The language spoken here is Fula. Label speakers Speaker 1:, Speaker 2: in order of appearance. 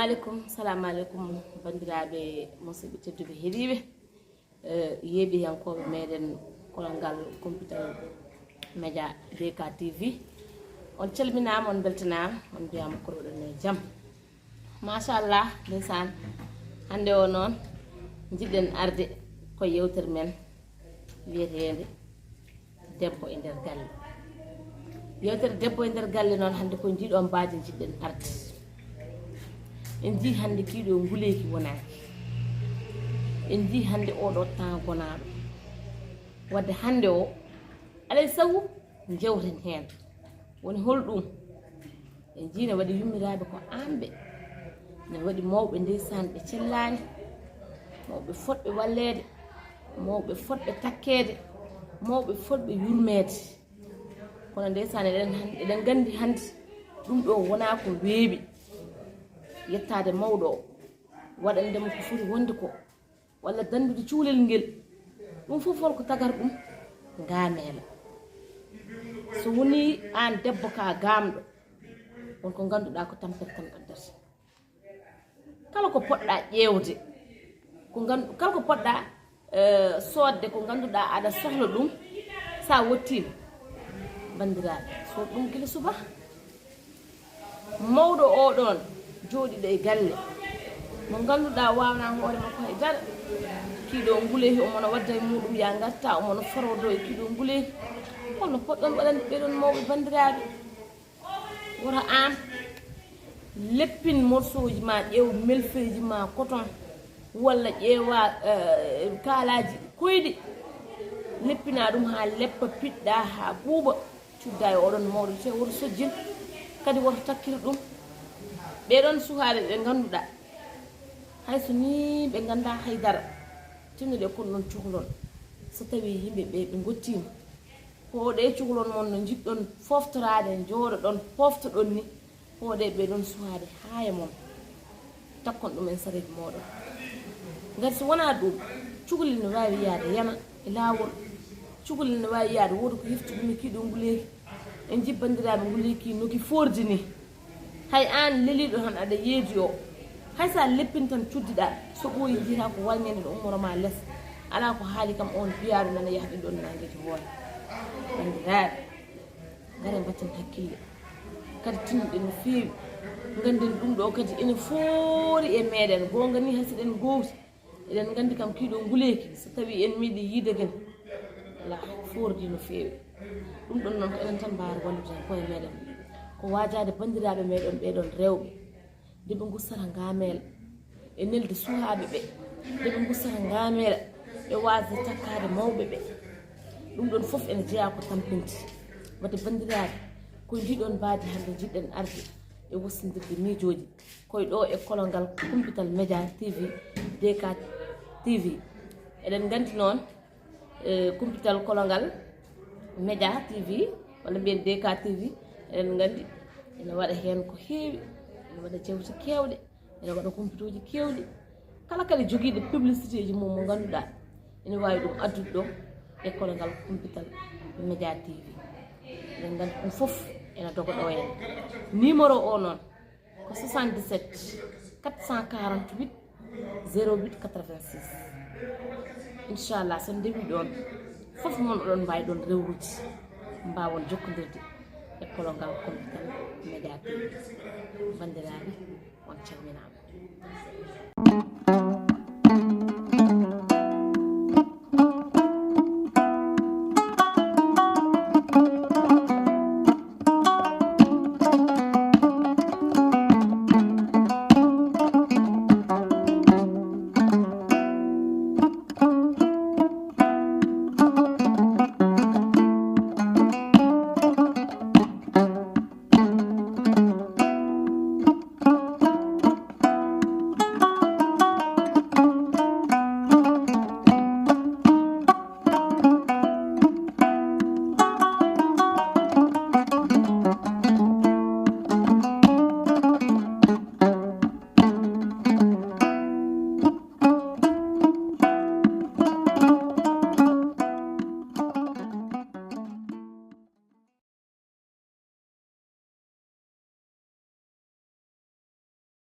Speaker 1: Salamu alaikum bandiraɓe musidɓe tedduɓe heeɗiɓe yeeɓiyankoɓe meɗen kolongal computer média DK TV on calminama on beltanama on mbiyama koroɗon e jaam machallah ndeysaan hande o noon jiɗɗen arde ko yewtere men wiyetede debbo e nder galle yewtere debbo e nder galle noon hande ko jiiɗo mbaji jiɗɗen arde en jii hande kiiɗo nguleyki wonaki en jii hande oɗo temps gonaɗo wadde hande o alay sago jewten hen woni holɗum en jii ne waɗi yummiraɓe ko amɓe ne waɗi mawɓe ndeysan ɓe cellani mawɓe fotɓe wallede mawɓe fotɓe takkede mawɓe fotɓe yurmede kono ndeysan eɗen gandi hande ɗum ɗo wona ko weeɓi yettade mawɗo o waɗandemo ko foti wonde ko walla dandude cuulel ngel ɗum fof holko tagar ɗum ngamela so woni an debbo ka gamɗo wonko ganduɗa ko tampere tan addata kala ko poɗɗa ƴewde kala ko poɗɗa sodde ko ganduɗa aɗa sohla ɗum sa wottima bandiraɓe so ɗum gila suba mawɗo oɗon jooɗiɗo e galle mo ganduɗa wawna hoore makko hay dara kiiɗo ngulehi omono wadda e muɗum ya gatta omono forodo e kiiɗo ngulehi holno poɗɗon waɗande ɓeɗon mawɓe bandiraɓe woto an leppin morceau ji ma ƴeew melfeji ma coton walla ƴeewa kaalaji koyɗi leppina ɗum ha leppa piɗɗa ha ɓuuɓa cudda e oɗon mawɗo te woto sojjin kadi woto takkira ɗum ɓeɗon sukaɓe ɓe ganduɗa hayso ni ɓe ganda haydara tinnuɗe kon ɗon cuhlon so tawi yimɓeɓe ɓe gottima hoɗe cuhlon mon no jiɗɗon foftorade jooɗoɗon poftoɗon ni hoɗe ɓeɗon sukaɓe haya mon takkon ɗumen sareji moɗon gati so wona ɗum cukalel ne wawi yaade yana e lawol cukalel ne wawi yaade woodi ko hefti ɗum e kiiɗo nguleyki en jibbandiraɓe nguleyki noki fordi ni hay an leliɗo tan aɗa yeedi o hay sa leppin tan cuddiɗa so ɓooyi jiita ko walñede ɗo ummoroma less ala ko haali kam on biyaɗo nana yahdi ɗon nangueji hoore bandiraɓe gare mbatten hakkille kadi tinnuɗe no feewi ganden ɗum ɗo kadi ene foori e meɗen gonga ni hasiɗen gowti eɗen gandi kam kiiɗo nguleyki so tawi en miiɗi yiidegen ala fordi no feewi ɗum ɗon noon ko enen tan mbawi wallude hen koye meɗen ko wajade bandiraɓe meɗen ɓeɗon rewɓe deɓe gussata ngamela e nelde sukaɓe ɓe deɓe gussata ngamela ɓe wasde takkade mawɓe ɓe ɗum ɗon foof ene jeeya ko tampinti wadde bandiraɓe ko jiɗon mbadi hande jiɗɗen arde e wossodirde miijoji koye ɗo e kolongal computal média TV DK TV eɗen gandi noon computal kolongal média TV walla mbiyen DK TV eɗen gandi ene waɗa hen ko heewi ene waɗa jewte kewɗe ene waɗa compute uji kewɗi kala kadi joguiɗo publicité ji mum mo ganduɗa ene wawi ɗum addude ɗo e kolongal computal média TV eɗen gandi ɗum foof ene doga ɗo en numéro o noon ko 77 448 08 86 inchallah so ndewi ɗon foof mon oɗon mbawi ɗon rewrude mbawon jokkodirde e kolongal computal média TV bandiraɓe on calminama